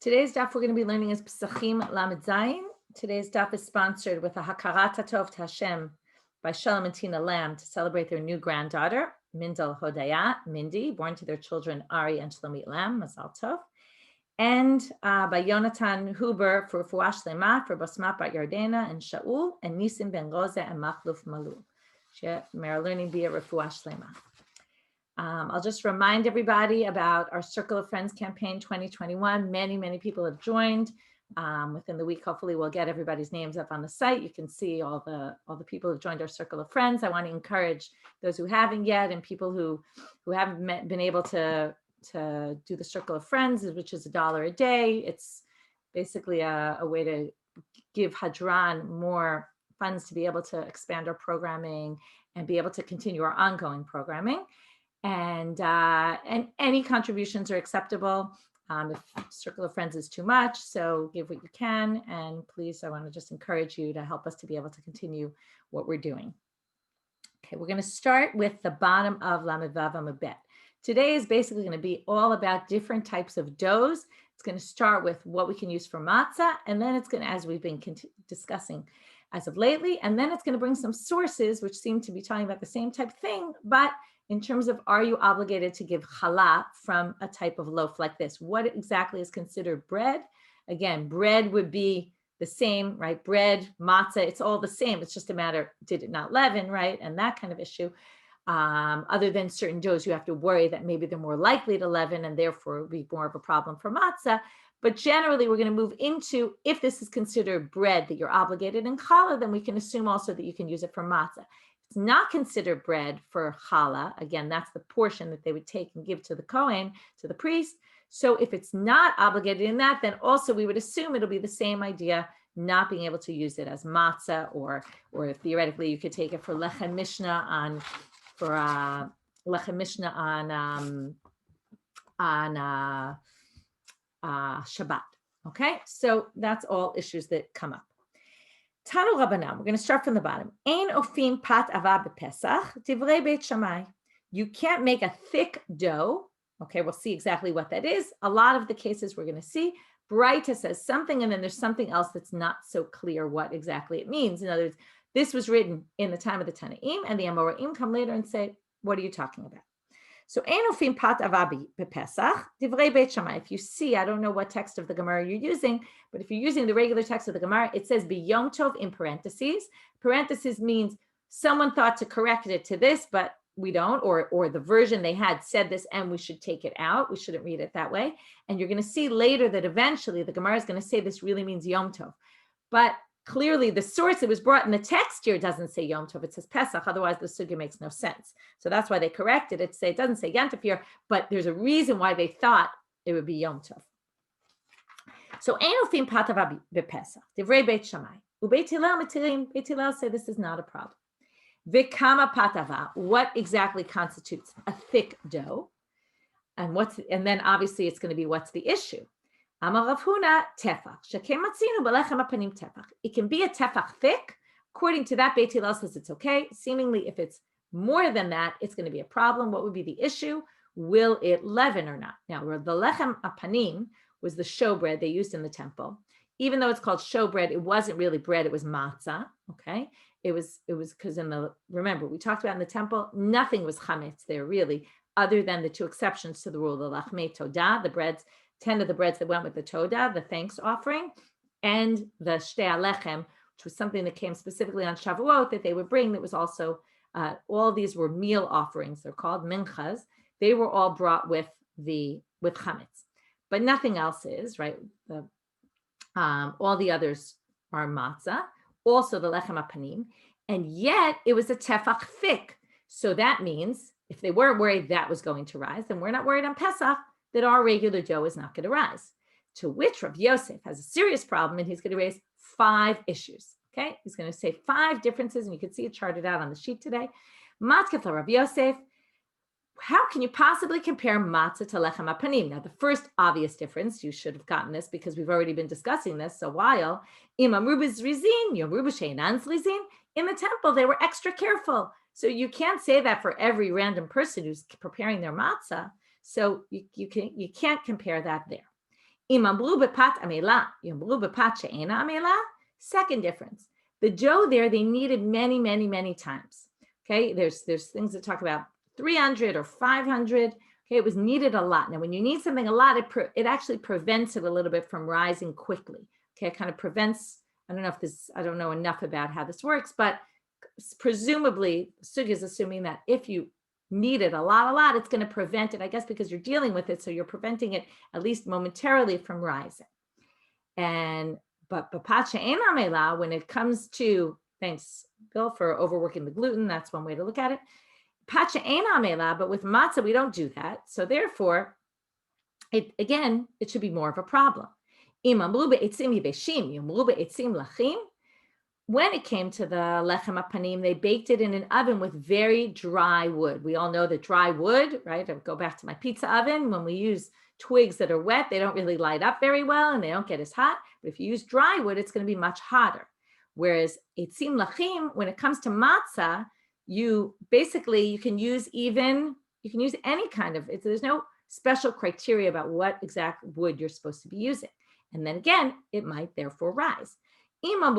Today's daf we're going to be learning is Pesachim Lamed Zayin. Today's daf is sponsored with a Hakarat Tov to Hashem by Shalom and Tina Lamb to celebrate their new granddaughter, Mindel Hodaya, Mindy, born to their children Ari and Shlomit Lamb, Mazal Tov, and by Yonatan Huber for Fuash Lema, for Basmat Bat Yardena and Shaul, and Nisim Ben Rosa and Machluf Malul. We're learning via Refuash Lema. I'll just remind everybody about our Circle of Friends campaign 2021. Many people have joined. Within the week, hopefully we'll get everybody's names up on the site. You can see all the people who've joined our Circle of Friends. I want to encourage those who haven't yet and people who haven't been able to do the Circle of Friends, which is $1 a day. It's basically a way to give Hadran more funds to be able to expand our programming and be able to continue our ongoing programming. And any contributions are acceptable. If Circle of Friends is too much, so give what you can. And please, I want to just encourage you to help us to be able to continue what we're doing. Okay, we're going to start with the bottom of Lamed Vav Amud Bet. Today is basically going to be all about different types of doughs. It's going to start with what we can use for matzah, and then it's going to, as we've been discussing as of lately, and then it's going to bring some sources which seem to be talking about the same type of thing, but in terms of, are you obligated to give challah from a type of loaf like this? What exactly is considered bread? Again, bread would be the same, right? Bread, matzah, it's all the same. It's just a matter, did it not leaven, right? And that kind of issue. Other than certain doughs, you have to worry that maybe they're more likely to leaven and therefore would be more of a problem for matzah. But generally, we're going to move into, if this is considered bread that you're obligated in challah, then we can assume also that you can use it for matzah. It's not considered bread for challah. Again, that's the portion that they would take and give to the Kohen, to the priest. So if it's not obligated in that, then also we would assume it'll be the same idea, not being able to use it as matzah, or theoretically you could take it for lechem mishnah on Shabbat. Okay, so that's all issues that come up. Tanu Rabbanan, we're going to start from the bottom. Ein ofim pat ava b'Pesach, divrei Beit Shammai. You can't make a thick dough. Okay, we'll see exactly what that is. A lot of the cases we're going to see, Braita says something, and then there's something else that's not so clear what exactly it means. In other words, this was written in the time of the Tanaim, and the Amoraim come later and say, what are you talking about? So, ein ofim pat ava b'Pesach, divrei Beit Shammai. If you see, I don't know what text of the Gemara you're using, but if you're using the regular text of the Gemara, it says b'Yom Tov in parentheses. Parentheses means someone thought to correct it to this, but we don't, or the version they had said this and we should take it out. We shouldn't read it that way. And you're going to see later that eventually the Gemara is going to say this really means Yom Tov. But clearly, the source that was brought in the text here doesn't say Yom Tov, it says Pesach, otherwise the sugya makes no sense. So that's why they corrected it. It doesn't say Yom Tov here, but there's a reason why they thought it would be Yom Tov. So, ein ofim pat ava b'Pesach, divrei Beit Shammai. Ubeit Hillel mitirim, Beit Hillel say this is not a problem. V'kama pat ava, what exactly constitutes a thick dough? And then obviously it's going to be what's the issue? Amar Rav Huna tefach. Shekem matzinu b'lechem hapanim tefach. It can be a tefach thick. According to that, Beit Hillel says it's okay. Seemingly, if it's more than that, it's going to be a problem. What would be the issue? Will it leaven or not? Now, the lechem hapanim was the showbread they used in the temple. Even though it's called showbread, it wasn't really bread. It was matzah. Okay, it was because remember we talked about in the temple, nothing was chametz there really, other than the two exceptions to the rule, the lachmei todah, the breads. 10 of the breads that went with the todah, the thanks offering, and the shtei alechem, which was something that came specifically on Shavuot that they would bring. That was also, all of these were meal offerings. They're called minchas. They were all brought with chametz, but nothing else is, right? All the others are matzah, also the lechem hapanim, and yet it was a tefach thick. So that means if they weren't worried that was going to rise, then we're not worried on Pesach that our regular dough is not going to rise. To which Rav Yosef has a serious problem, and he's going to raise 5 issues. Okay, he's going to say 5 differences, and you can see it charted out on the sheet today. Matkef Rav Yosef. How can you possibly compare matzah to lechem hapanim? Now, the first obvious difference, you should have gotten this because we've already been discussing this a while. In the temple, they were extra careful. So you can't say that for every random person who's preparing their matzah. So you can't compare that there. Im amru bepat amela, yamru bepat she'ena amela. Second difference. The dough there, they kneaded many, many, many times. Okay, there's things that talk about 300 or 500. Okay, it was kneaded a lot. Now, when you knead something a lot, it actually prevents it a little bit from rising quickly. Okay, it kind of prevents, I don't know enough about how this works, but presumably, Sugya is assuming that if you knead it a lot, it's going to prevent it, I guess, because you're dealing with it, so you're preventing it at least momentarily from rising. But when it comes to, thanks, Bill, for overworking the gluten, that's one way to look at it. But with matzah, we don't do that. So therefore, it should be more of a problem. When it came to the lechem apanim, they baked it in an oven with very dry wood. We all know that dry wood, right? I go back to my pizza oven. When we use twigs that are wet, they don't really light up very well and they don't get as hot. But if you use dry wood, it's going to be much hotter. Whereas etzim lachim, when it comes to matzah, you can use any kind of, there's no special criteria about what exact wood you're supposed to be using. And then again, it might therefore rise. In the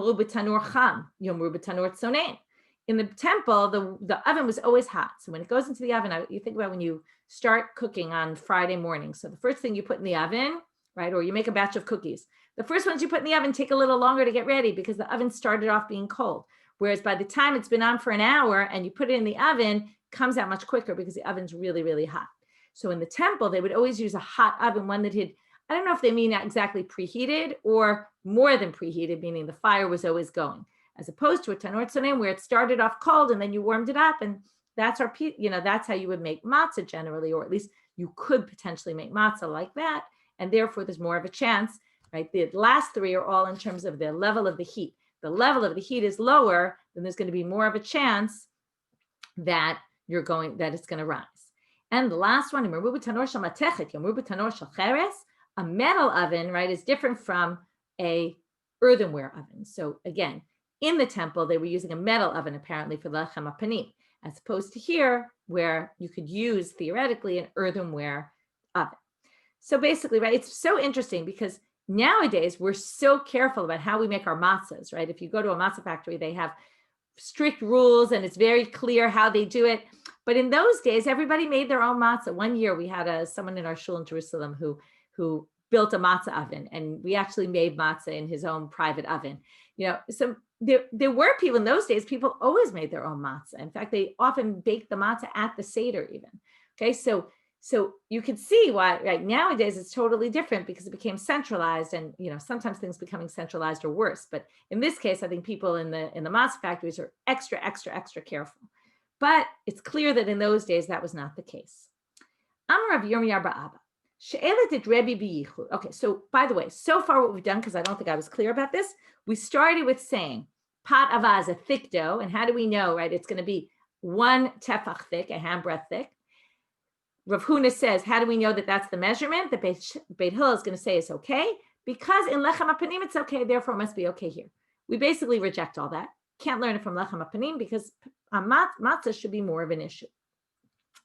temple, the oven was always hot. So when it goes into the oven, you think about when you start cooking on Friday morning. So the first thing you put in the oven, right, or you make a batch of cookies, the first ones you put in the oven take a little longer to get ready because the oven started off being cold. Whereas by the time it's been on for an hour and you put it in the oven, it comes out much quicker because the oven's really, really hot. So in the temple, they would always use a hot oven, one that had, I don't know if they mean exactly preheated or more than preheated, meaning the fire was always going, as opposed to a tanur tzonim where it started off cold and then you warmed it up. And that's that's how you would make matzah generally, or at least you could potentially make matzah like that. And therefore there's more of a chance, right? The last three are all in terms of the level of the heat. The level of the heat is lower, then there's going to be more of a chance that it's going to rise. And the last one, a metal oven, right, is different from a earthenware oven. So again, in the temple, they were using a metal oven apparently for lechem apanim, as opposed to here, where you could use theoretically an earthenware oven. So basically, right, it's so interesting because nowadays we're so careful about how we make our matzahs, right? If you go to a matzah factory, they have strict rules and it's very clear how they do it. But in those days, everybody made their own matzah. One year we had someone in our shul in Jerusalem who built a matzah oven, and we actually made matzah in his own private oven. So there were people in those days, people always made their own matzah. In fact, they often baked the matzah at the Seder even. Okay, so you can see why right nowadays it's totally different because it became centralized, and sometimes things becoming centralized are worse. But in this case, I think people in the matzah factories are extra careful. But it's clear that in those days that was not the case. Amar Rav Yirmiyah bar Abba. Okay, so by the way, so far what we've done, because I don't think I was clear about this, we started with saying pat ava is a thick dough, and how do we know, right? It's going to be 1 tefach thick, a handbreadth thick. Rav Huna says, how do we know that that's the measurement? The Beit Hillel is going to say it's okay, because in lechem apanim it's okay, therefore it must be okay here. We basically reject all that. Can't learn it from lechem apanim because matzah should be more of an issue.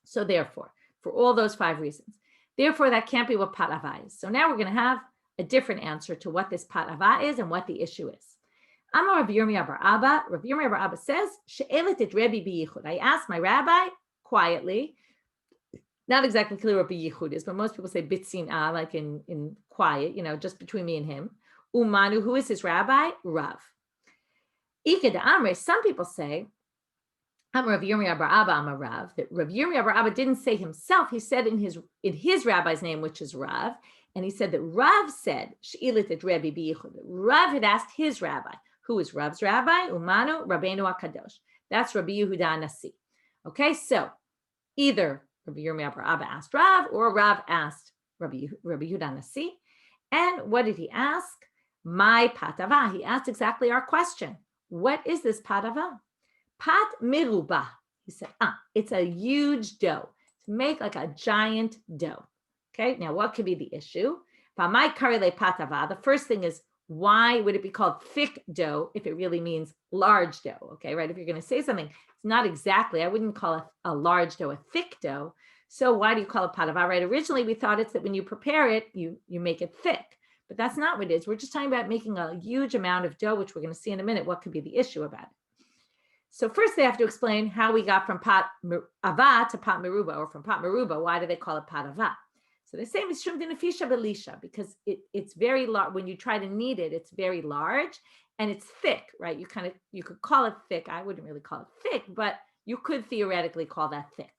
So therefore, for all those 5 reasons, therefore, that can't be what pat ava is. So now we're going to have a different answer to what this pat ava is and what the issue is. Amar Rav Yirmiyah bar Abba. Rav Yirmiyah bar Abba says, "She'elet et Rebbe biyichud." I asked my rabbi quietly. Not exactly clear what biyichud is, but most people say bitzina, like in quiet, just between me and him. Umanu, who is his rabbi? Rav. Ika de Amre. Some people say, Amar Rav Yirmiyah bar Abba, Amar Rav, that Rav Yirmiyah bar Abba didn't say himself. He said in his rabbi's name, which is Rav, and he said that Rav said, She'ilit et Rebbe biyichud. Rav had asked his rabbi. Who is Rav's rabbi? Umanu Rabbeinu HaKadosh. That's Rabbi Yehuda Nasi. Okay, so either Rabbi Yirmiyah bar Abba asked Rav, or Rav asked Rabbi Yehuda Nasi. And what did he ask? My pat ava. He asked exactly our question. What is this pat ava? Pat miruba. He said, it's a huge dough. To make like a giant dough. Okay, now what could be the issue? The first thing is, why would it be called thick dough if it really means large dough? Okay, right? If you're going to say something, it's not exactly, I wouldn't call a large dough a thick dough. So why do you call it patava, right? Originally, we thought it's that when you prepare it, you make it thick, but that's not what it is. We're just talking about making a huge amount of dough, which we're going to see in a minute what could be the issue about it. So first they have to explain how we got from pat ava to pat meruba, or from pat meruba. Why do they call it pat ava? So they say mishum dinafisha belisha, because it's very large. When you try to knead it, it's very large and it's thick, right? You could call it thick. I wouldn't really call it thick, but you could theoretically call that thick.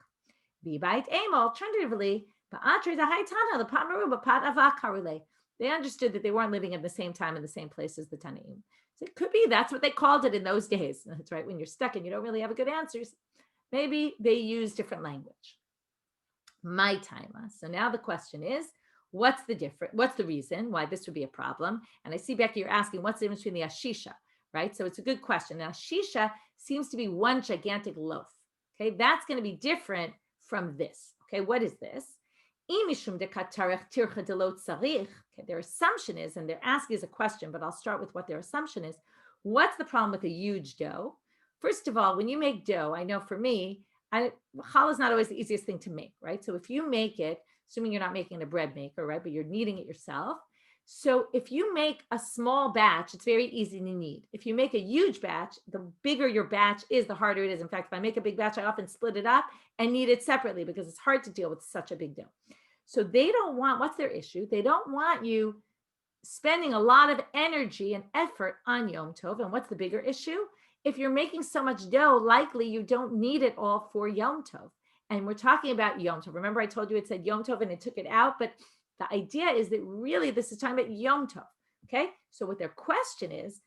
Alternatively, the pat meruba pat ava karule. They understood that they weren't living at the same time in the same place as the Tanaim. So it could be that's what they called it in those days. That's right. When you're stuck and you don't really have a good answers, maybe they use different language. My time. So now the question is, what's the reason why this would be a problem? And I see, Becky, you're asking what's the difference between the ashisha, right? So it's a good question. Now, ashisha seems to be one gigantic loaf. Okay, that's going to be different from this. Okay, what is this? Okay, their assumption is, and they're asking as a question, but I'll start with what their assumption is. What's the problem with a huge dough? First of all, when you make dough, I know for me, challah is not always the easiest thing to make, right? So if you make it, assuming you're not making a bread maker, right, but you're kneading it yourself. So if you make a small batch, it's very easy to knead. If you make a huge batch, the bigger your batch is, the harder it is. In fact, if I make a big batch, I often split it up and knead it separately because it's hard to deal with such a big dough. So they don't want, what's their issue? They don't want you spending a lot of energy and effort on Yom Tov. And what's the bigger issue? If you're making so much dough, likely you don't need it all for Yom Tov. And we're talking about Yom Tov. Remember, I told you it said Yom Tov and it took it out, but the idea is that really this is talking about Yom Tov. Okay, so what their question is,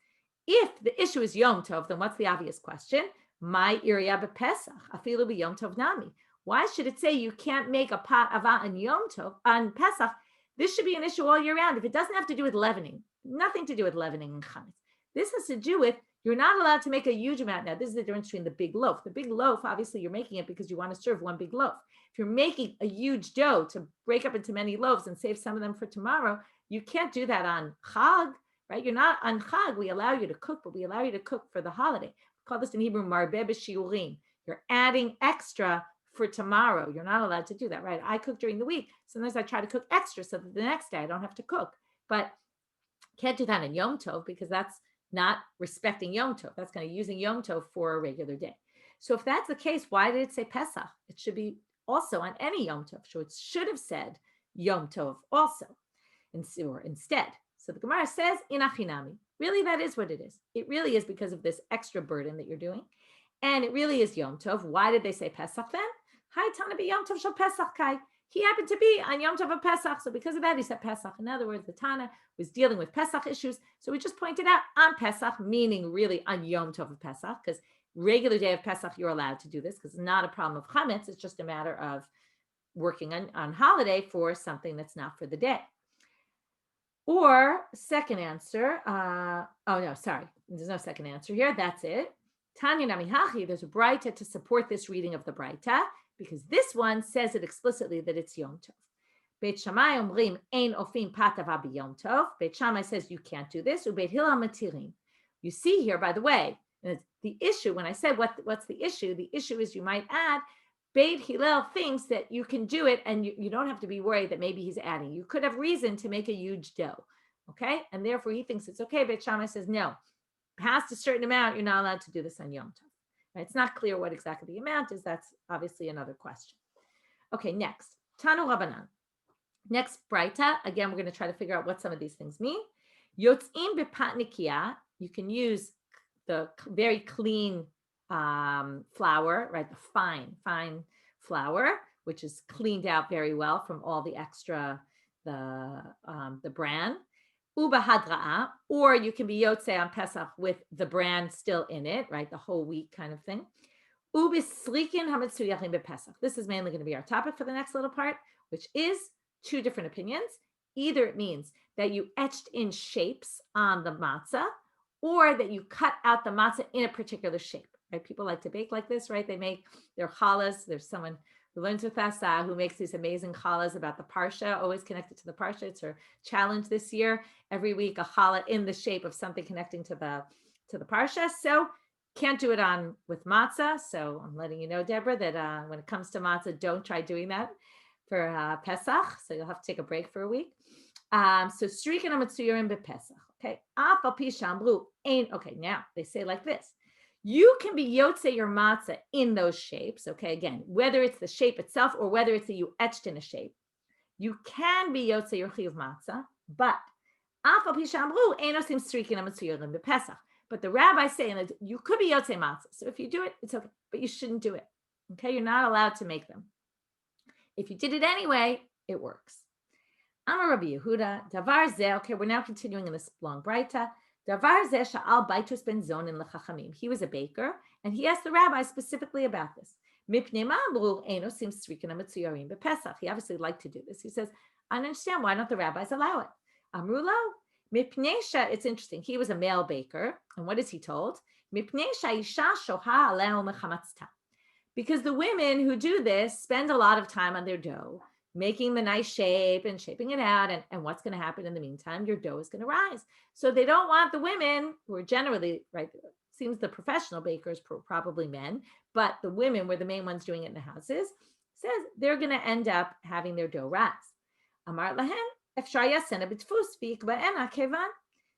if the issue is Yom Tov, then what's the obvious question? My iria b'Pesach, afilu b'Yom Tov nami. Why should it say you can't make a pat ava on Yom Tov, on Pesach? This should be an issue all year round. If it doesn't have to do with leavening, nothing to do with leavening and chametz. This has to do with you're not allowed to make a huge amount. Now, this is the difference between the big loaf. The big loaf, obviously, you're making it because you want to serve one big loaf. If you're making a huge dough to break up into many loaves and save some of them for tomorrow, you can't do that on Chag, right? You're not on Chag. We allow you to cook, but we allow you to cook for the holiday. We call this in Hebrew marbeh b'shiurim. You're adding extra for tomorrow. You're not allowed to do that, right? I cook during the week. Sometimes I try to cook extra so that the next day I don't have to cook. But can't do that in Yom Tov because that's not respecting Yom Tov. That's kind of using Yom Tov for a regular day. So if that's the case, why did it say Pesach? It should be also on any Yom Tov. So it should have said Yom Tov also, or instead. So the Gemara says, Inachinami. Really, that is what it is. It really is because of this extra burden that you're doing. And it really is Yom Tov. Why did they say Pesach then? Hi, Tana be Yom Tov shel Pesach kai. He happened to be on Yom Tov of Pesach. So because of that, he said Pesach. In other words, the Tana was dealing with Pesach issues. So we just pointed out on Pesach, meaning really on Yom Tov of Pesach, because regular day of Pesach, you're allowed to do this because it's not a problem of chametz. It's just a matter of working on holiday for something that's not for the day. Or second answer, there's no second answer here. That's it. Tanya Namihachi, there's a Braita to support this reading of the Braita, because this one says it explicitly that it's Yom Tov. Beit Shammai omrim ein ofim pat ava b'Yom Tov. Beit Shammai says you can't do this. Ubeit Hillel matirin. You see here, by the way, the issue, when I said what's the issue is you might add, Beit Hillel thinks that you can do it and you don't have to be worried that maybe he's adding. You could have reason to make a huge dough, okay? And therefore he thinks it's okay. Beit Shammai says no. Past a certain amount, you're not allowed to do this on Yom Tov. Right? It's not clear what exactly the amount is. That's obviously another question. Okay, next. Tanu Rabbanan. Next, Braita. Again, we're going to try to figure out what some of these things mean. Yotzim bepat nikia. You can use the very clean flour, right? The fine flour, which is cleaned out very well from all the extra, the bran. Uba hadra'ah, or you can be yotze on Pesach with the bran still in it, right? The whole wheat kind of thing. Ubi slikin hamitzuyachim bePesach. This is mainly going to be our topic for the next little part, which is two different opinions. Either it means that you etched in shapes on the matzah, or that you cut out the matzah in a particular shape, right? People like to bake like this, right? They make their challahs. There's someone who learns with us who makes these amazing challahs about the parsha, always connected to the parsha. It's her challenge this year. Every week, a challah in the shape of something connecting to the parsha. So Can't do it with matzah. So I'm letting you know, Deborah, that when it comes to matzah, don't try doing that for Pesach. So you'll have to take a break for a week. So strikin amatzuyarim bepesach. Okay. Okay. Now they say like this. You can be yotze your matzah in those shapes. Okay. Again, whether it's the shape itself or whether it's that you etched in a shape, you can be yotze your chiyuv matzah, but but the rabbis say that you could be yotze matzah. So if you do it, it's okay, but you shouldn't do it. Okay. You're not allowed to make them. If you did it anyway, it works. Amar Rabbi Yehuda, Davar Zeh. Okay, we're now continuing in this long Braita. Davar Zeh sha'al baitus ben zonin lechachamim. He was a baker, and he asked the rabbi specifically about this. Mipnei ma'amru eno sim strikin ametzuyarim bepesach. He obviously liked to do this. He says, I don't understand, why don't the rabbis allow it? Amru lo. Mipnei sha. It's interesting. He was a male baker, and what is he told? Mipnei sha'isha shoha aleo mechamatzta. Because the women who do this spend a lot of time on their dough, making the nice shape and shaping it out. And what's going to happen in the meantime? Your dough is going to rise. So they don't want the women who are generally, right, seems the professional bakers, probably men, but the women were the main ones doing it in the houses, says they're going to end up having their dough rise. Amar lahen,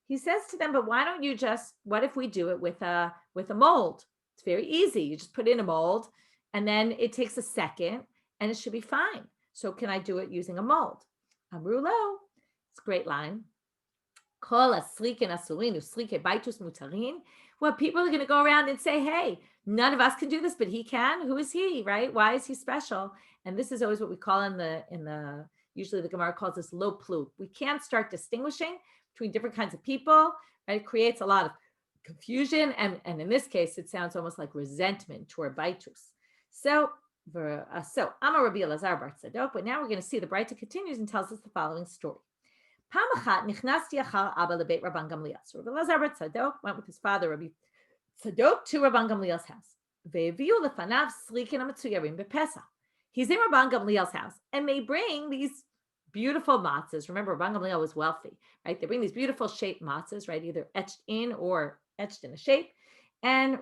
he says to them, but why don't you what if we do it with a mold? It's very easy. You just put in a mold, and then it takes a second, and it should be fine. So can I do it using a mold? Amru lo. It's a great line. Well, people are going to go around and say, hey, none of us can do this, but he can. Who is he, right? Why is he special? And this is always what we call usually the Gemara calls this lo plu. We can't start distinguishing between different kinds of people, right? It creates a lot of confusion. And in this case, it sounds almost like resentment toward baitus. So Amar Rabbi Elazar bar Tzadok, but now we're going to see the Braita continues and tells us the following story. Rabbi Elazar bar Tzadok went with his father Rabbi Tzadok to Rabban Gamliel's house. He's in Rabban Gamliel's house, and they bring these beautiful matzahs. Remember, Rabban Gamliel was wealthy, right? They bring these beautiful shaped matzahs, right? Either etched in or etched in a shape. And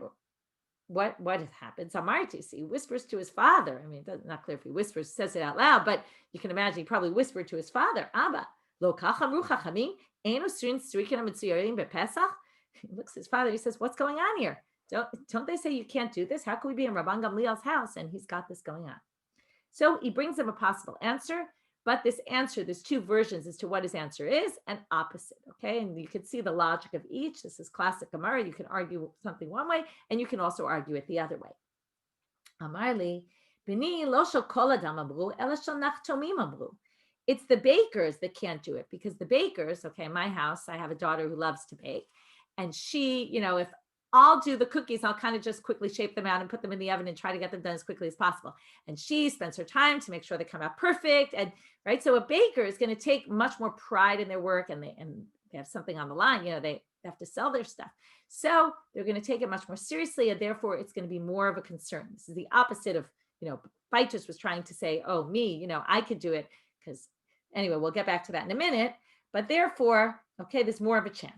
what happens? Amarti, he whispers to his father. I mean, it's not clear if he whispers, says it out loud, but you can imagine he probably whispered to his father, Abba, lo kach amru chachamim, einu srin strikin hamitzuyarim bepesach. He looks at his father, he says, what's going on here? Don't they say you can't do this? How can we be in Rabban Gamliel's house and he's got this going on? So he brings him a possible answer, but this answer, there's two versions as to what his answer is and opposite, okay? And you can see the logic of each. This is classic Gemara. You can argue something one way, and you can also argue it the other way. Amarli, bini lo shel kol adam amru, ela shel nachtomim amru. It's the bakers that can't do it, because the bakers, okay, in my house, I have a daughter who loves to bake, and she, if I'll do the cookies, I'll kind of just quickly shape them out and put them in the oven and try to get them done as quickly as possible. And she spends her time to make sure they come out perfect. And right, so a baker is going to take much more pride in their work, and they have something on the line. They have to sell their stuff, so they're going to take it much more seriously, and therefore it's going to be more of a concern. This is the opposite of Baitus was trying to say, oh, me, I could do it, because anyway, we'll get back to that in a minute. But therefore, okay, there's more of a chance.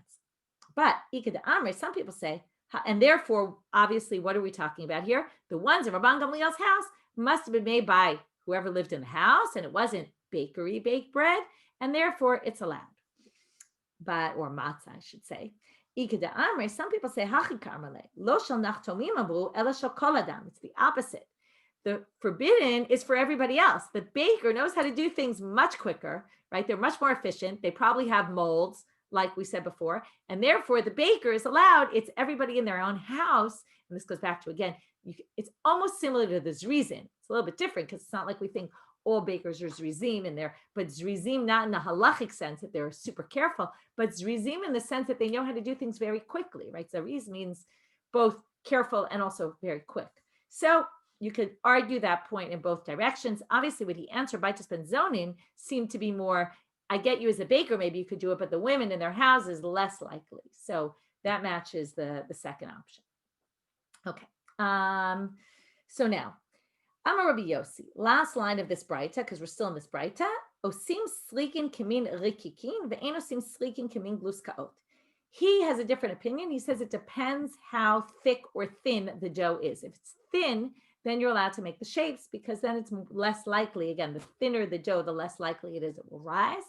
But Ika de Amre, some people say. And therefore, obviously, what are we talking about here? The ones in Rabban Gamliel's house must have been made by whoever lived in the house, and it wasn't bakery baked bread, and therefore it's allowed. Or matzah, I should say. Some people say, it's the opposite. The forbidden is for everybody else. The baker knows how to do things much quicker, right? They're much more efficient. They probably have molds, like we said before, and therefore the baker is allowed. It's everybody in their own house. And this goes back to, again, it's almost similar to the zrizim. It's a little bit different because it's not like we think all bakers are zrizim in there, but zrizim not in the halachic sense that they're super careful, but zrizim in the sense that they know how to do things very quickly, right? Zariz means both careful and also very quick. So you could argue that point in both directions. Obviously, what he answered by just ben zonin seemed to be more, I get you as a baker, maybe you could do it, but the women in their houses, less likely. So that matches the second option. Okay. So now, Amar Rabbi Yossi, last line of this Braita, because we're still in this Braita. Osim slikin kamin rikikin, ve'en osim slikin kamin gluskaot. He has a different opinion. He says it depends how thick or thin the dough is. If it's thin, then you're allowed to make the shapes because then it's less likely. Again, the thinner the dough, the less likely it is it will rise.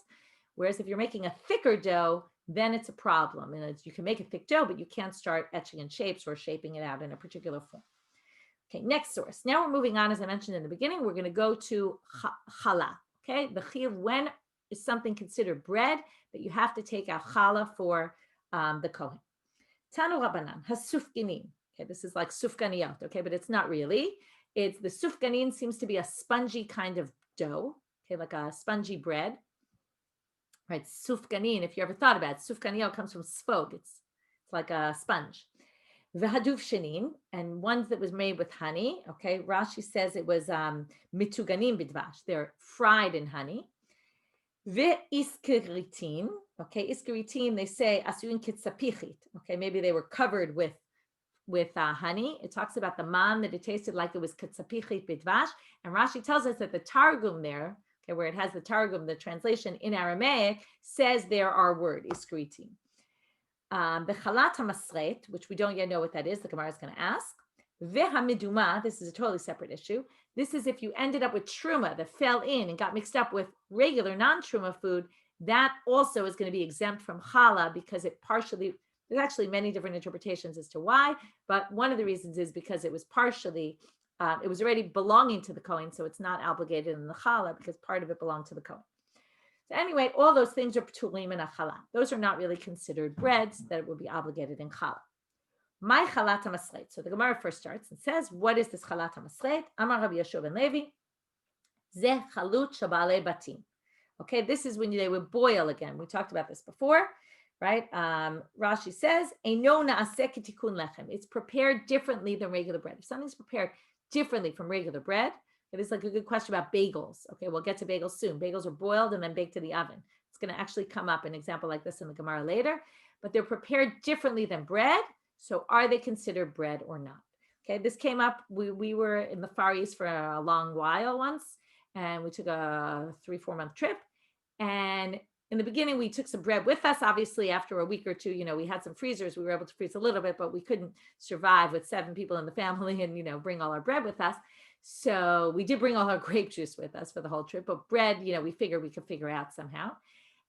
Whereas if you're making a thicker dough, then it's a problem. And you can make a thick dough, but you can't start etching in shapes or shaping it out in a particular form. Okay, next source. Now we're moving on, as I mentioned in the beginning, we're going to go to challah. Okay, the chiyuv, when is something considered bread, that you have to take out challah for the kohen. Tanu Rabbanan, hasufganin. Okay, this is like sufganiyot, okay, but it's not really. It's the sufganin seems to be a spongy kind of dough, okay, like a spongy bread. Right, sufganin, if you ever thought about it, sufganiyot comes from sfog. It's like a sponge. V'haduv shenin, and ones that was made with honey. Okay, Rashi says it was mituganim bidvash. They're fried in honey. Ve'iskeritin. Okay, iskeritin, they say asuin kitzapichit. Okay, maybe they were covered with honey. It talks about the man that it tasted like it was kitzapichit bidvash. And Rashi tells us that the Targum there, okay, where it has the Targum, the translation in Aramaic, says there are word iskeritin. The chalat hamasret, which we don't yet know what that is, the Gemara is going to ask. Vehamiduma, this is a totally separate issue. This is if you ended up with truma that fell in and got mixed up with regular non-truma food, that also is going to be exempt from challah because it partially, there's actually many different interpretations as to why, but one of the reasons is because it was partially, it was already belonging to the kohen, so it's not obligated in the challah because part of it belonged to the kohen. So anyway, all those things are ptulim and challah. Those are not really considered breads that would be obligated in challah. My chalat hamasret. So the Gemara first starts and says, what is this chalat hamasret? Amar Rabbi Yeshua ben Levi, zeh chalut shabale batim. Okay, this is when they would boil again. We talked about this before, right? Rashi says, eino na'aseh k'tikun lechem. It's prepared differently than regular bread. If something's prepared differently from regular bread, it is like a good question about bagels. Okay, we'll get to bagels soon. Bagels are boiled and then baked in the oven. It's going to actually come up an example like this in the Gemara later, but they're prepared differently than bread. So are they considered bread or not? Okay, this came up. We were in the Far East for a long while once, and we took a 3-4 month trip. And in the beginning, we took some bread with us. Obviously, after a week or two, we had some freezers. We were able to freeze a little bit, but we couldn't survive with 7 people in the family and, bring all our bread with us. So we did bring all our grape juice with us for the whole trip, but bread, we figured we could figure out somehow.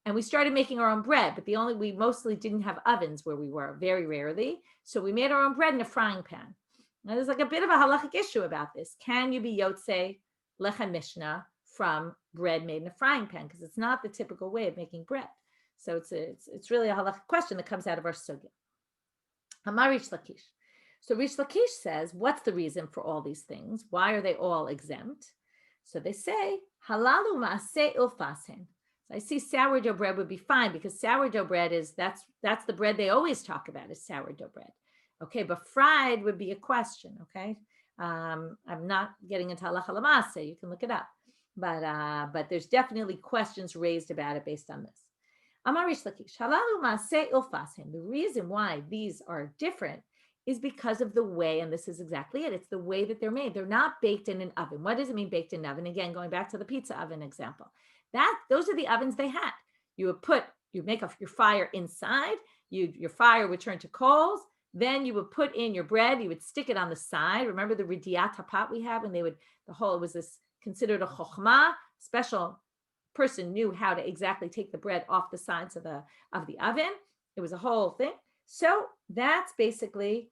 And we started making our own bread, but we mostly didn't have ovens where we were, very rarely. So we made our own bread in a frying pan. Now there's like a bit of a halachic issue about this. Can you be yotze lechem mishnah from bread made in a frying pan? Because it's not the typical way of making bread. So it's really a halachic question that comes out of our sugya. Amar Rish Lakish. So Rish Lakish says, what's the reason for all these things? Why are they all exempt? So they say, halalu ma'aseh ilfasen. So I see sourdough bread would be fine because sourdough bread that's the bread they always talk about is sourdough bread. Okay, but fried would be a question, okay? I'm not getting into halacha l'maaseh, you can look it up. But there's definitely questions raised about it based on this. Amar Rish Lakish, halalu ma'aseh ilfasen. The reason why these are different is because of the way, and this is exactly it, it's the way that they're made. They're not baked in an oven. What does it mean baked in an oven? Again, going back to the pizza oven example. Those are the ovens they had. You make your fire inside, your fire would turn to coals, then you would put in your bread, you would stick it on the side. Remember the ridiata pot we had when it was this considered a chokhmah, special person knew how to exactly take the bread off the sides of the oven. It was a whole thing. So that's the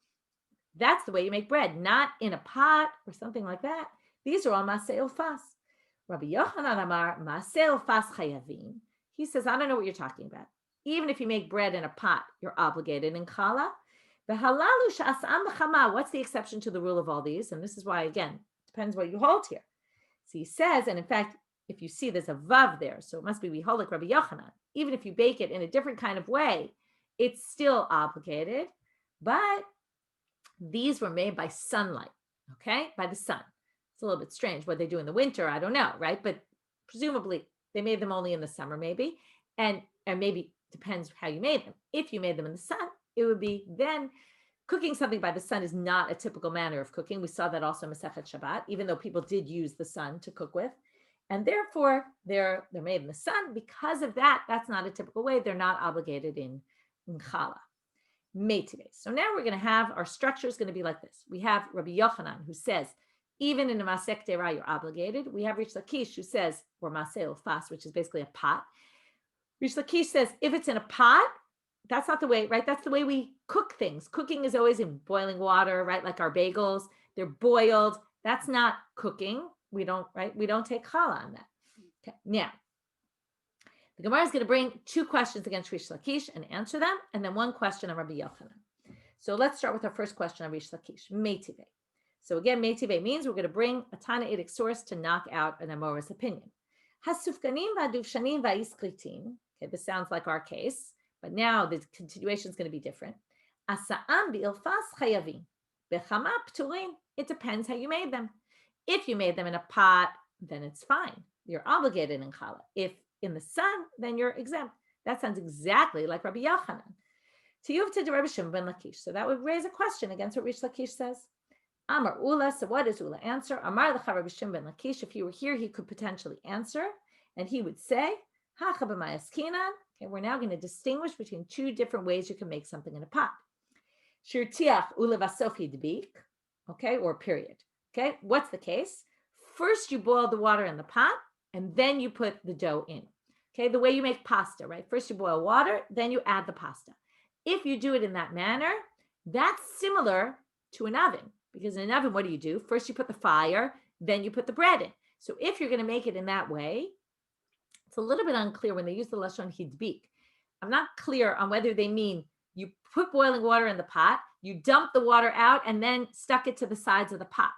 way you make bread, not in a pot or something like that. These are all maseh ilfas. Rabbi Yochanan Amar maseh ilfas chayavin. He says, I don't know what you're talking about. Even if you make bread in a pot, you're obligated in challah. V'halalu sh'asam b'chama. What's the exception to the rule of all these? And this is why, again, depends what you hold here. So he says, and in fact, if you see there's a vav there, so it must be we hold like Rabbi Yochanan. Even if you bake it in a different kind of way, it's still obligated, but these were made by sunlight, okay? By the sun. It's a little bit strange what they do in the winter, I don't know, right? But presumably they made them only in the summer maybe, and maybe depends how you made them. If you made them in the sun, it would be then cooking something by the sun is not a typical manner of cooking. We saw that also in Masechet Shabbat, even though people did use the sun to cook with. And therefore, they're made in the sun. Because of that, that's not a typical way. They're not obligated in challah. Meitive. So now we're going to have, our structure is going to be like this. We have Rabbi Yochanan, who says, even in a masek dera, you're obligated. We have Rish Lakish, who says, or maseh fas, which is basically a pot. Rish Lakish says, if it's in a pot, that's not the way, right? That's the way we cook things. Cooking is always in boiling water, right? Like our bagels, they're boiled. That's not cooking. We don't, right? We don't take challah on that. Okay. Now, the Gemara is going to bring two questions against Rish Lakish and answer them, and then one question on Rabbi Yochanan. So let's start with our first question on Rish Lakish, Meitive. So again, Meitive means we're going to bring a Tanaitic source to knock out an Amora's opinion. Hasufkanim va'duvshanim va'iskritin. Okay, this sounds like our case, but now the continuation is going to be different. Asa'am bi'ilfas chayavim. Bechama pturin. It depends how you made them. If you made them in a pot, then it's fine. You're obligated in challah. If in the sun, then you're exempt. That sounds exactly like Rabbi Yochanan. Tiyuv to Rabbi Shimon ben Lakish. So that would raise a question against what Rish Lakish says. Amar Ula. So what does Ula answer? Amar lecha Rabbi Shimon ben Lakish. If he were here, he could potentially answer, and he would say, Hacha b'mayaskinan. Okay, we're now going to distinguish between two different ways you can make something in a pot. Shirtiach ula vasof yidbik. Okay, or period. Okay, what's the case? First, you boil the water in the pot, and then you put the dough in. Okay, the way you make pasta, right? First you boil water, then you add the pasta. If you do it in that manner, that's similar to an oven, because in an oven, what do? First you put the fire, then you put the bread in. So if you're going to make it in that way, it's a little bit unclear when they use the lashon hidbik. I'm not clear on whether they mean you put boiling water in the pot, you dump the water out, and then stuck it to the sides of the pot.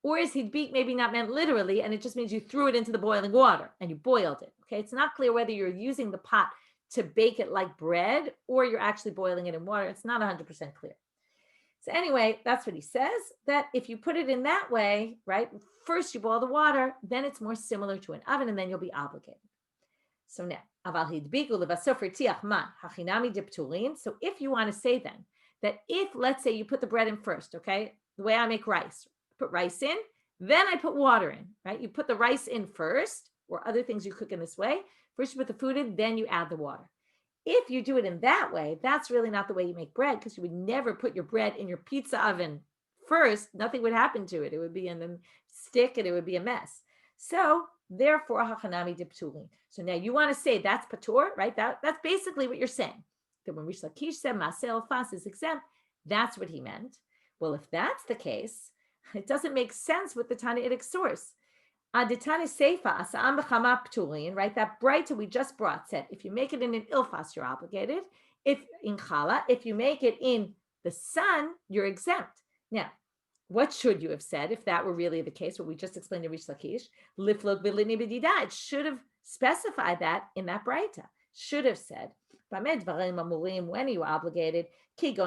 Or is hidbik maybe not meant literally, and it just means you threw it into the boiling water and you boiled it. Okay, it's not clear whether you're using the pot to bake it like bread or you're actually boiling it in water. It's not 100% clear. So anyway, that's what he says, that if you put it in that way, right, first you boil the water, then it's more similar to an oven, and then you'll be obligated. So now, so if you want to say then that if, let's say, you put the bread in first, okay, the way I make rice, put rice in, then I put water in, right? You put the rice in first, or other things you cook in this way. First you put the food in, then you add the water. If you do it in that way, that's really not the way you make bread, because you would never put your bread in your pizza oven first. Nothing would happen to it. It would be in the stick and it would be a mess. So therefore, hachanami diptulin. So now you want to say that's patur, right? That's basically what you're saying. That when Rish Lakish said masel fas is exempt, that's what he meant. Well, if that's the case, it doesn't make sense with the Tanaitic source. Aditani seifa asa'am b'chama pturin, right? That brighter we just brought said, if you make it in an ilfas, you're obligated. If in challah, if you make it in the sun, you're exempt. Now, what should you have said if that were really the case? What we just explained to Rish Lakish, liflok b'lini b'dida. It should have specified that in that brighter. Should have said, when are you obligated? If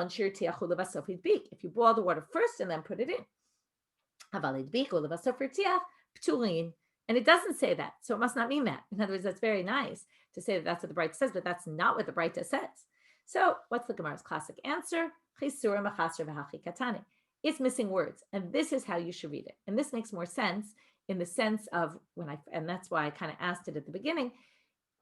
you boil the water first and then put it in. And it doesn't say that, so it must not mean that. In other words, that's very nice to say that that's what the Braita says, but that's not what the Braita says. So what's the Gemara's classic answer? It's missing words, and this is how you should read it. And this makes more sense in the sense of and that's why I kind of asked it at the beginning.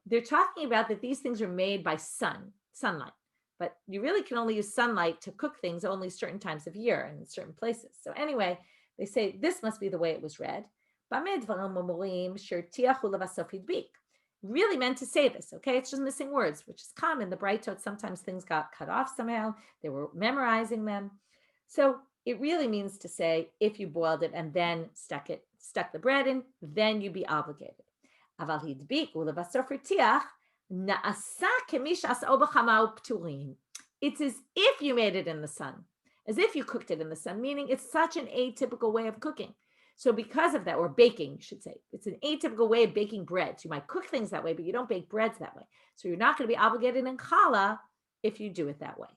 They're talking about that these things are made by sunlight, but you really can only use sunlight to cook things only certain times of year and in certain places. So anyway, they say this must be the way it was read. Really meant to say this, okay? It's just missing words, which is common. The Braitot, sometimes things got cut off somehow. They were memorizing them. So it really means to say, if you boiled it and then stuck the bread in, then you'd be obligated. It's as if you made it in the sun, as if you cooked it in the sun, meaning it's such an atypical way of cooking. So because of that, or baking, you should say, it's an atypical way of baking bread. So you might cook things that way, but you don't bake breads that way. So you're not going to be obligated in challah if you do it that way.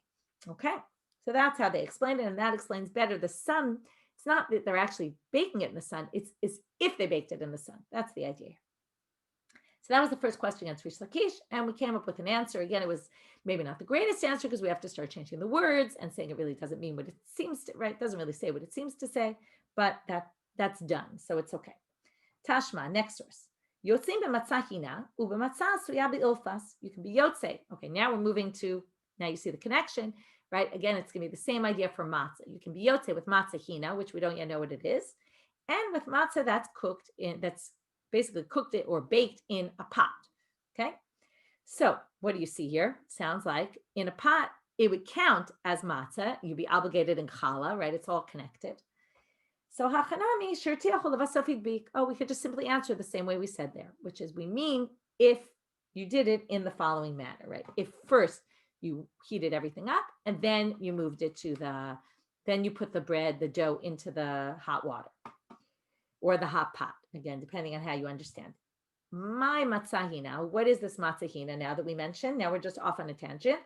Okay, so that's how they explained it, and that explains better the sun. It's not that they're actually baking it in the sun. It's as if they baked it in the sun. That's the idea. So that was the first question against Rish Lakish, and we came up with an answer. Again, it was maybe not the greatest answer because we have to start changing the words and saying it really doesn't mean what it seems to, right? It doesn't really say what it seems to say, but that's done, so it's okay. Tashma, next source. Yotzim b'matzah hina u'b'matzah suya b'ilfas. You can be yotzei. Okay, now we're moving to, now you see the connection, right? Again, it's going to be the same idea for matzah. You can be yotze with matzah hina, which we don't yet know what it is, and with matzah that's cooked in, that's basically cooked it or baked in a pot. Okay, so what do you see here? Sounds like in a pot it would count as matzah. You'd be obligated in challah, right? It's all connected. So hachanami shirtiach. Oh, we could just simply answer the same way we said there, which is we mean if you did it in the following manner, right? If first you heated everything up and then you moved it to then you put the bread, the dough into the hot water or the hot pot, again, depending on how you understand. My matzahina, what is this matzahina now that we mentioned? Now we're just off on a tangent.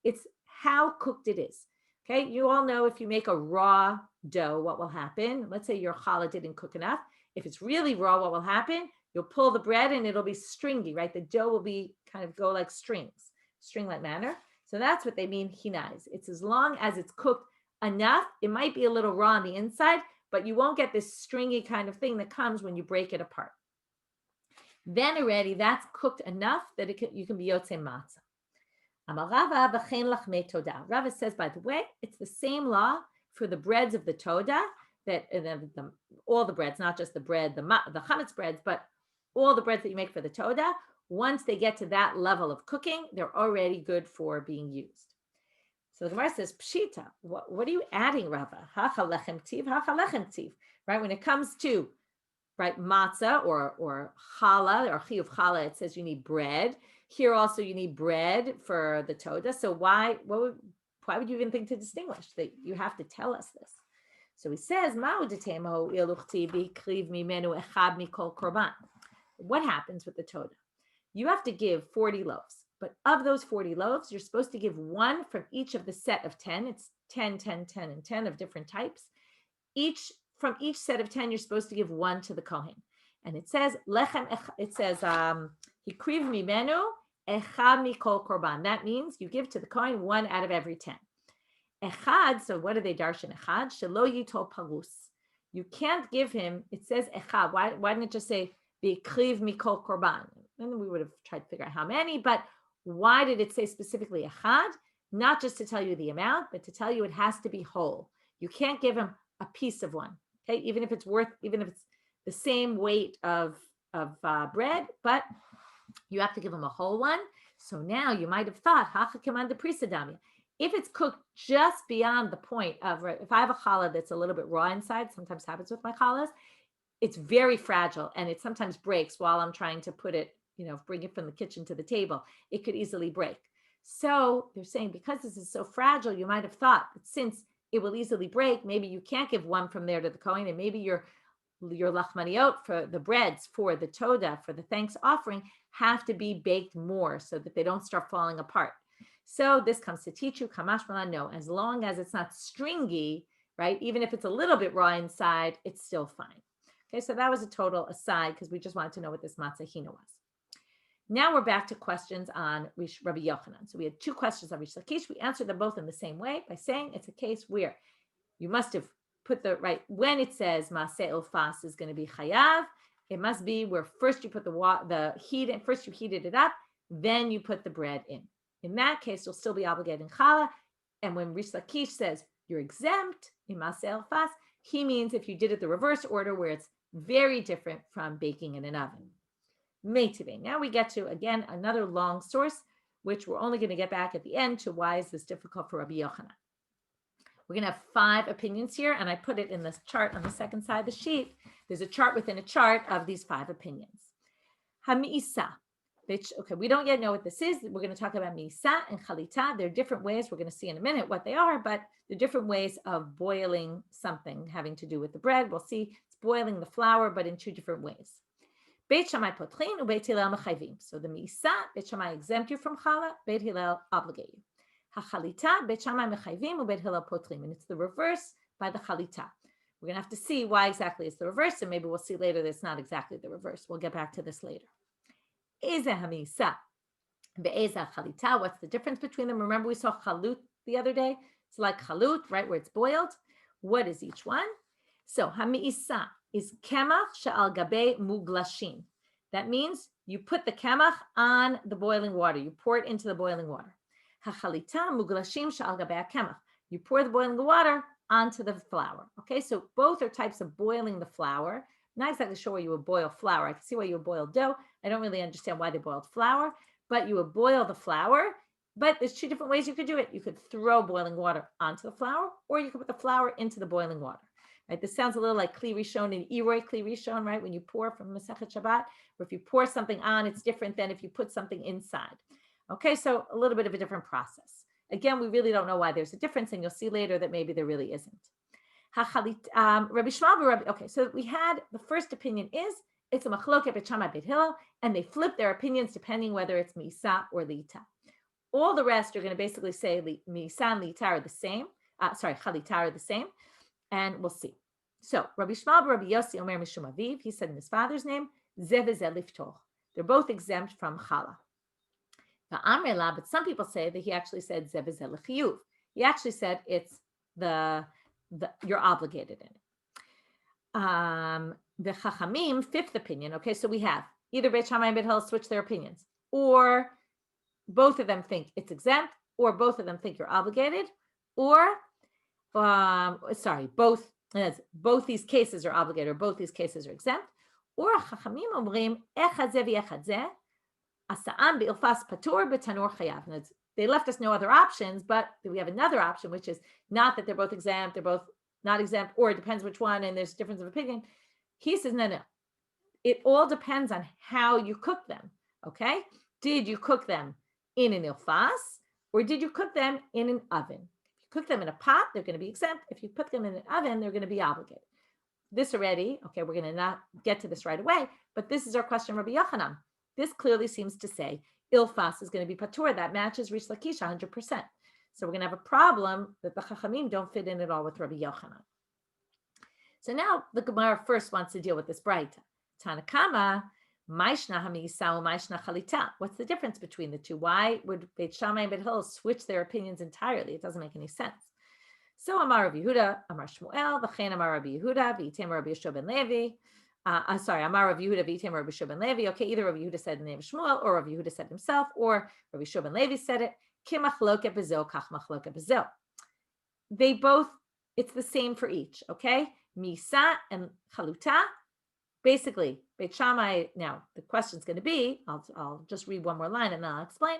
It's how cooked it is. Okay, you all know if you make a raw dough, what will happen? Let's say your challah didn't cook enough. If it's really raw, what will happen? You'll pull the bread and it'll be stringy, right? The dough will be kind of go like strings, string-like manner. So that's what they mean hinais. It's as long as it's cooked enough. It might be a little raw on the inside, but you won't get this stringy kind of thing that comes when you break it apart. Then already that's cooked enough that you can be yotze matzah. Rava says, by the way, it's the same law for the breads of the Toda, that all the breads, not just the bread, the chametz breads, but all the breads that you make for the Toda. Once they get to that level of cooking, they're already good for being used. So the Gemara says, Pshita, what are you adding, Rava? Hacha lechem tiv, right? When it comes to right matzah or challah or chiyuv challah, it says you need bread. Here also you need bread for the Toda. So why would you even think to distinguish that you have to tell us this? So he says, what happens with the Toda? You have to give 40 loaves, but of those 40 loaves, you're supposed to give one from each of the set of 10. It's 10, 10, 10, and 10 of different types. From each set of 10, you're supposed to give one to the Kohen. And it says, hikriv mimenu echad mikol korban. That means you give to the Kohen one out of every 10. Echad, so what do they darshan echad? Shelo yitol parus. You can't give him, it says echad. Why didn't it just say hikriv mikol korban? And we would have tried to figure out how many, but why did it say specifically echad? Not just to tell you the amount, but to tell you it has to be whole. You can't give him a piece of one. Okay, even if it's the same weight of bread, but you have to give them a whole one. So now you might have thought, if it's cooked just beyond the point of, right, if I have a challah that's a little bit raw inside, sometimes happens with my challahs, it's very fragile and it sometimes breaks while I'm trying to put it, bring it from the kitchen to the table. It could easily break. So they're saying because this is so fragile, you might have thought that since it will easily break, maybe you can't give one from there to the Kohen, and maybe your lachmaniot for the breads, for the Toda, for the thanks offering, have to be baked more so that they don't start falling apart. So this comes to teach you, kamash malan, no, as long as it's not stringy, right? Even if it's a little bit raw inside, it's still fine. Okay, so that was a total aside because we just wanted to know what this matzahina was. Now we're back to questions on Rabbi Yochanan. So we had two questions on Rish Lakish. We answered them both in the same way by saying it's a case where you must have put the right, when it says Maaseh Ilfas is going to be chayav, it must be where first you put the heat in, first you heated it up, then you put the bread in. In that case, you'll still be obligated in challah. And when Rish Lakish says you're exempt in Maaseh Ilfas, he means if you did it the reverse order where it's very different from baking in an oven. Meitive. Now we get to, again, another long source, which we're only going to get back at the end to why is this difficult for Rabbi Yochanan. We're going to have 5 opinions here, and I put it in this chart on the second side of the sheet. There's a chart within a chart of these 5 opinions. Hami'isa. Okay, we don't yet know what this is. We're going to talk about mi'isa and chalita. There are different ways. We're going to see in a minute what they are, but there are different ways of boiling something having to do with the bread. We'll see it's boiling the flour, but in 2 different ways. Beit Shammai potchin and Beit Hillel mechayvim. So the mi'isa, Beit Shammai exempt you from challah, Beit Hillel obligate you. Hachalita, Beit Shammai mechayvim and Beit Hillel potrim. And it's the reverse by the chalita. We're going to have to see why exactly it's the reverse, and maybe we'll see later that it's not exactly the reverse. We'll get back to this later. Eze hami'isa, be'eza chalita. What's the difference between them? Remember we saw chalut the other day? It's like chalut, right, where it's boiled. What is each one? So hami'isa is kemach she'al gabe muglashim. That means you put the kemach on the boiling water. You pour it into the boiling water. Hachalita muglashim shal gabei kemach. You pour the boiling water onto the flour. Okay, so both are types of boiling the flour. I'm not exactly sure why you would boil flour. I can see why you would boil dough. I don't really understand why they boiled flour, but you would boil the flour. But there's two different ways you could do it. You could throw boiling water onto the flour, or you could put the flour into the boiling water. Right? This sounds a little like Kli Rishon and Iroi Kli Rishon, right? When you pour from Masechet Shabbat, or if you pour something on, it's different than if you put something inside. Okay, so a little bit of a different process. Again, we really don't know why there's a difference, and you'll see later that maybe there really isn't. Rabbi Shmuel, okay, so we had the first opinion is it's a machloket bet Shammai bet Hillel, and they flip their opinions depending whether it's misa or lita. All the rest are going to basically say misa and lita are the same. Chalita are the same, and we'll see. So Rabbi Shmuel, Rabbi Yossi Omer Mishum Aviv, he said in his father's name, Zeh v'zeh liftoch. They're both exempt from chala. But some people say that he actually said Zeh v'zeh l'chiyuv. He actually said it's the you're obligated in it. The Chachamim, fifth opinion. Okay, so we have either Beit Shammai and Beit Hillel switch their opinions, or both of them think it's exempt, or both of them think you're obligated, or both these cases are obligated, or both these cases are exempt, or Chachamim omrim echad zeh v'echad zeh asa'am be'ilfas patur betanur chayav. They left us no other options, but we have another option, which is not that they're both exempt, they're both not exempt, or it depends which one, and there's a difference of opinion. He says, no. It all depends on how you cook them, okay? Did you cook them in an ilfas, or did you cook them in an oven? If you cook them in a pot, they're going to be exempt. If you put them in an oven, they're going to be obligated. This already, okay, we're going to not get to this right away, but this is our question, Rabbi Yochanan. This clearly seems to say ilfas is going to be patur. That matches Rish Lakish 100%. So we're going to have a problem that the Chachamim don't fit in at all with Rabbi Yochanan. So now the Gemara first wants to deal with this Braita. Tanakama, Maishna Hamisa, Maishna Chalita. What's the difference between the two? Why would Beit Shammai and Beit Hillel switch their opinions entirely? It doesn't make any sense. So Amar Rabbi Yehuda, Amar Shmuel, V'chein Amar Rabbi Yehuda, V'item Rabbi Yeshua ben Levi. Amar Rabbi Yehuda, V'item Rabbi Yeshua ben Levi. Okay, either Rabbi Yehuda said the name of Shmuel, or Rabbi Yehuda said himself, or Rabbi Yeshua ben Levi said it. Kimachloket bezo, kach machloket bezo. They both, it's the same for each, okay? Misa and chaluta. Basically, Beit Shammai, now the question's going to be, I'll just read one more line and then I'll explain.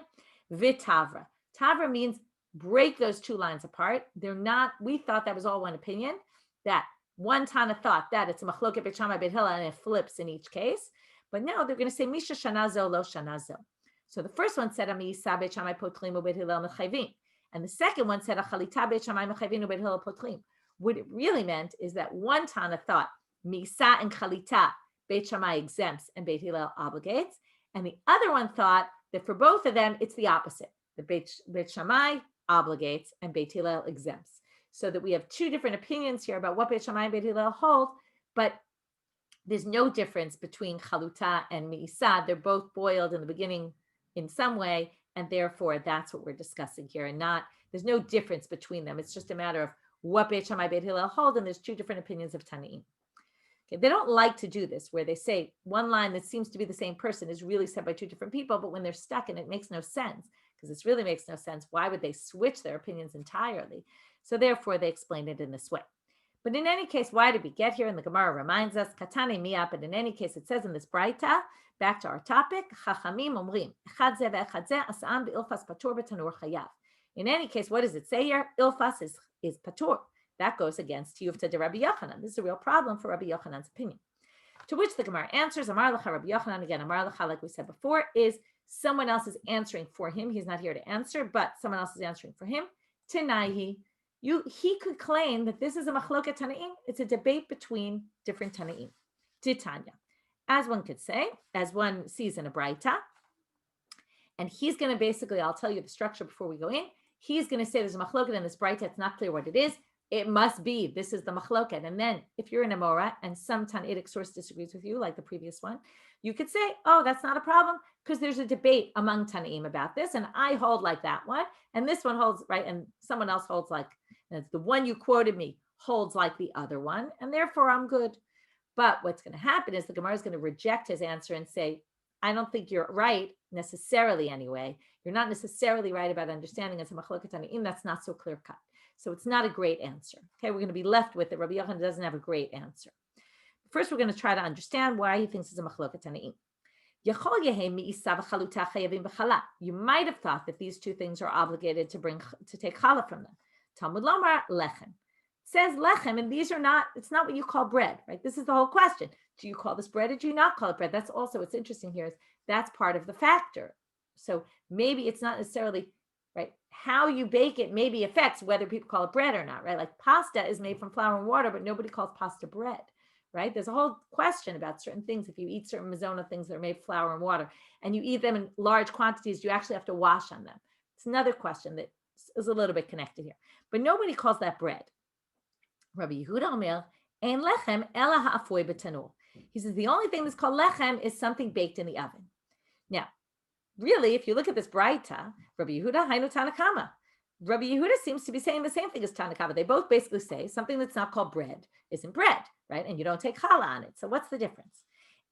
Vitavra. Tavra means break those two lines apart. They're not, we thought that was all one opinion, that one Tana thought that it's a machloket Beit Shammai Beit Hillel and it flips in each case. But no, they're going to say Misha shanazo lo shanazo. So the first one said Amisa Beit Shammai potrim uBeit Hillel mechayvin. And the second one said Achalita Beit Shammai mechayvin uBeit Hillel potrim. What it really meant is that one Tana thought Misa and Chalita, Beit Shammai exempts and Beit Hillel obligates. And the other one thought that for both of them, it's the opposite. The Beit Shammai obligates and Beit Hillel exempts. So that we have two different opinions here about what Beit Shammai and Beit Hillel hold, but there's no difference between Chaluta and Misa. They're both boiled in the beginning in some way, and therefore that's what we're discussing here. And there's no difference between them. It's just a matter of what Beit Shammai Beit Hillel hold, and there's two different opinions of Tanaim. Okay, they don't like to do this, where they say one line that seems to be the same person is really said by two different people, but when they're stuck and it makes no sense, because this really makes no sense, why would they switch their opinions entirely? So therefore they explain it in this way. But in any case, why did we get here? And the Gemara reminds us, Katane Miyah, but in any case, it says in this Braita, back to our topic, Chachamim omrim, echad zeh ve'echad zeh, asa'am be'ilfas patur betanur chayav. In any case, what does it say here? Ilfas is patur. That goes against Yufta de Rabbi Yochanan. This is a real problem for Rabbi Yochanan's opinion. To which the Gemara answers, Amar Lecha Rabbi Yochanan, again, Amar Lecha, like we said before, is someone else is answering for him. He's not here to answer, but someone else is answering for him. Tanaihi. He could claim that this is a machloket Tanaim. It's a debate between different Tanaim. Titanya. As one could say, as one sees in a Braita, and he's going to basically, I'll tell you the structure before we go in, he's going to say there's a machloket in this Braita, it's not clear what it is. It must be, this is the machloket. And then if you're in a Mora and some Tanaitic source disagrees with you, like the previous one, you could say, oh, that's not a problem because there's a debate among Tanaim about this. And I hold like that one. And this one holds, right? And someone else holds like, and it's the one you quoted me holds like the other one. And therefore I'm good. But what's going to happen is the Gemara is going to reject his answer and say, I don't think you're right necessarily anyway. You're not necessarily right about understanding it's a machloket tana'im. That's not so clear cut. So it's not a great answer. Okay, we're going to be left with it. Rabbi Yochanan doesn't have a great answer. First, we're going to try to understand why he thinks it's a machloket tana'im. You might have thought that these two things are obligated to take challah from them. Talmud lomar lechem. It says lechem, and these are not, it's not what you call bread, right? This is the whole question. Do you call this bread or do you not call it bread? That's also what's interesting here is that's part of the factor. So maybe it's not necessarily, right, how you bake it maybe affects whether people call it bread or not, right? Like pasta is made from flour and water, but nobody calls pasta bread. Right? There's a whole question about certain things. If you eat certain mazzona things that are made of flour and water and you eat them in large quantities, you actually have to wash on them. It's another question that is a little bit connected here. But nobody calls that bread. Rabbi Yehuda Omer, ein lechem ela ha'afoy b'tanur. He says the only thing that's called lechem is something baked in the oven. Now, really, if you look at this braita, Rabbi Yehuda hainu tanakama. Rabbi Yehuda seems to be saying the same thing as Tanakava. They both basically say something that's not called bread isn't bread, right? And you don't take challah on it. So what's the difference?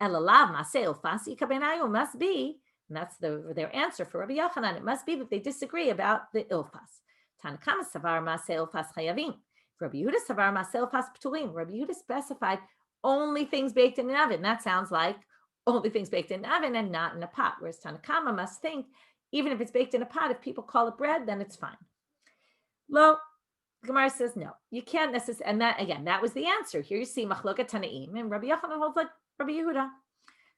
Elalav maseh ulfas ikabenayu must be, and that's their answer for Rabbi Yochanan. It must be that they disagree about the ilfas. Tanakama savar maseh ulfas chayavim. Rabbi Yehuda savar maseh ulfas pturim. Rabbi Yehuda specified only things baked in an oven. That sounds like only things baked in an oven and not in a pot. Whereas Tanakama must think, even if it's baked in a pot, if people call it bread, then it's fine. Lo, Gemara says no, you can't necessarily, and that again, that was the answer. Here you see machloket tanaim, and Rabbi Yochanan holds like Rabbi Yehuda.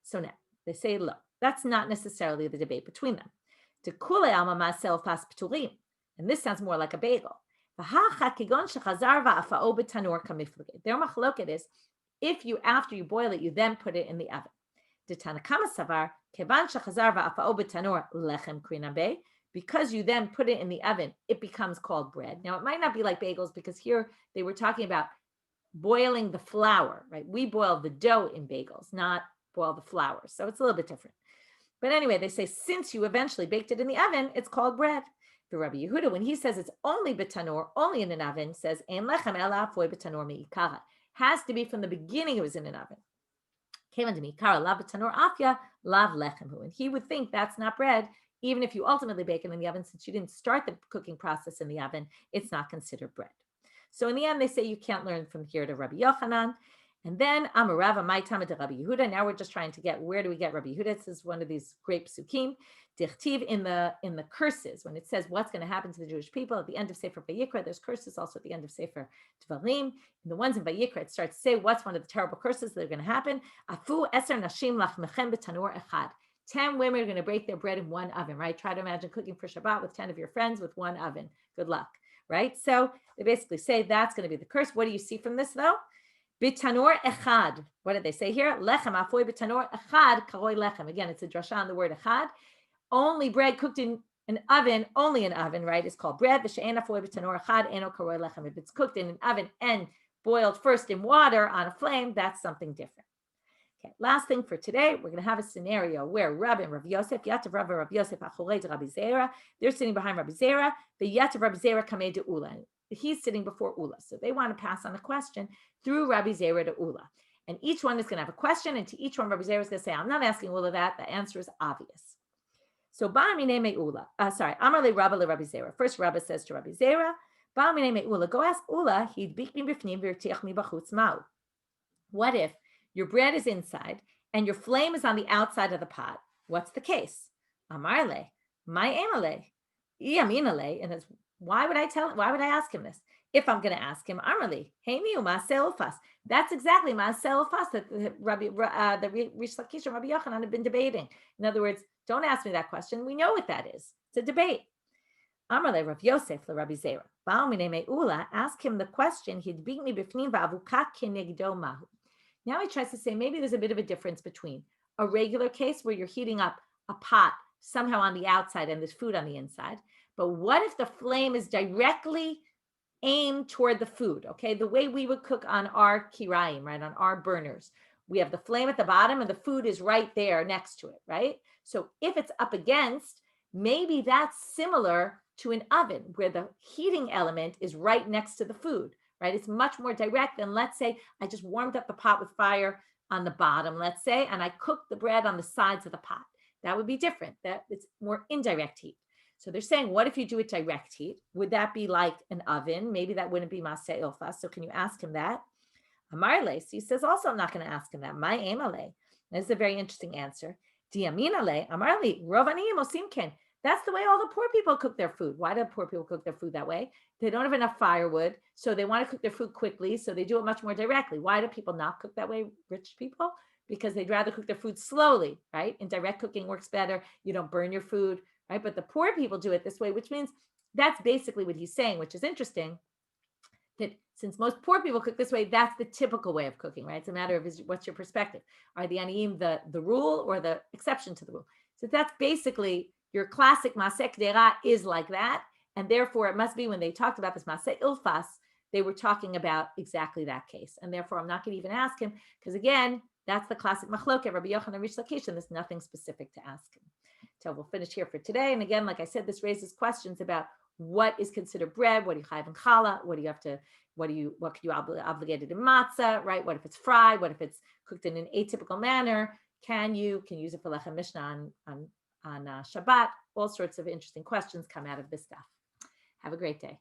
So now they say lo, that's not necessarily the debate between them. To kule alma masel fas pturim, and this sounds more like a bagel. Their machloket is if you after you boil it, you then put it in the oven. De Tanakama savar kevan shechazar va'afa'o b'tanur lechem krinabe. Because you then put it in the oven, it becomes called bread. Now, it might not be like bagels because here they were talking about boiling the flour, right? We boil the dough in bagels, not boil the flour. So it's a little bit different. But anyway, they say since you eventually baked it in the oven, it's called bread. The Rabbi Yehuda, when he says it's only betanor, only in an oven, says ein lechem ela foi betanor meikara. Has to be from the beginning it was in an oven. Kevan to meikara lav betanor afya lav lechemhu. And he would think that's not bread. Even if you ultimately bake it in the oven, since you didn't start the cooking process in the oven, it's not considered bread. So in the end, they say you can't learn from here to Rabbi Yochanan. And then Amarava, my time to Rabbi Yehuda. Now we're just trying to get, where do we get Rabbi Yehuda? This is one of these great psukim. Dichtiv in the curses, when it says what's going to happen to the Jewish people at the end of Sefer Vayikra, there's curses also at the end of Sefer Dvarim. And the ones in Vayikra, it starts to say what's one of the terrible curses that are going to happen. Afu eser nashim lachmechem betanur echad. 10 women are going to break their bread in one oven, right? Try to imagine cooking for Shabbat with 10 of your friends with one oven. Good luck, right? So they basically say that's going to be the curse. What do you see from this, though? Bitanor echad. What did they say here? Lechem afoy bitanor echad karoi lechem. Again, it's a drasha on the word echad. Only bread cooked in an oven, only an oven, right, is called bread. V'she'en afoy bitanor echad eno karoi lechem. If it's cooked in an oven and boiled first in water on a flame, that's something different. Okay, last thing for today, we're going to have a scenario where Rabbi and Rabbi Yosef, Yatav Rabbi Rabbi Yosef, Achorei Rabbi Zera, they're sitting behind Rabbi Zera, the Yatav Rabbi Zera kamei de Ula. He's sitting before Ula. So they want to pass on a question through Rabbi Zera to Ula. And each one is going to have a question, and to each one, Rabbi Zera is going to say, I'm not asking Ula that. The answer is obvious. So Ba'amine me Ula. Amar le Rabbi le Rabbi Zera. First, Rabbi says to Rabbi Zera, Ba'amine me Ula. Go ask Ula, he'd bik mi b'fnim v'irtiach mi b'chutz ma'u. What if your bread is inside and your flame is on the outside of the pot? What's the case? Amarle, my amale, iaminale, and it's why would I ask him this? If I'm going to ask him, Amarle, hey miu ma'aseh ulfas. That's exactly ma'aseh ulfas that the Rish Lakish and Rabbi Yochanan have been debating. In other words, don't ask me that question. We know what that is. It's a debate. Amarle Rav Yosef le Rabbi Zera. Ba'amine me'ula, ask him the question. He'd beat me b'fnim va'avukat kenegdo mahu. Now he tries to say maybe there's a bit of a difference between a regular case where you're heating up a pot somehow on the outside and there's food on the inside. But what if the flame is directly aimed toward the food? Okay, the way we would cook on our kiraim, right, on our burners. We have the flame at the bottom and the food is right there next to it, right? So if it's up against, maybe that's similar to an oven where the heating element is right next to the food. right? It's much more direct than, let's say, I just warmed up the pot with fire on the bottom, let's say, and I cooked the bread on the sides of the pot. That would be different. That it's more indirect heat. So they're saying, what if you do it direct heat? Would that be like an oven? Maybe that wouldn't be maseh ilfas. So can you ask him that? Amarle, so he says, also, I'm not going to ask him that. My emale. This is a very interesting answer. Diaminale, amarli, rovanim osimken. That's the way all the poor people cook their food. Why do poor people cook their food that way? They don't have enough firewood, so they want to cook their food quickly, so they do it much more directly. Why do people not cook that way, rich people? Because they'd rather cook their food slowly, right? And direct cooking works better. You don't burn your food, right? But the poor people do it this way, which means that's basically what he's saying, which is interesting, that since most poor people cook this way, that's the typical way of cooking, right? It's a matter of what's your perspective. Are the aniyim the rule or the exception to the rule? So that's basically your classic maseh kdera is like that. And therefore, it must be when they talked about this maseh ilfas, they were talking about exactly that case. And therefore, I'm not going to even ask him because, again, that's the classic machloket, Rabbi Yochanan Rish Lakish, and there's nothing specific to ask him. So we'll finish here for today. And again, like I said, this raises questions about what is considered bread, what do you chayav in challah, what can you obligated in matzah, right? What if it's fried? What if it's cooked in an atypical manner? Can you use it for lechem mishnah on Shabbat? All sorts of interesting questions come out of this stuff. Have a great day.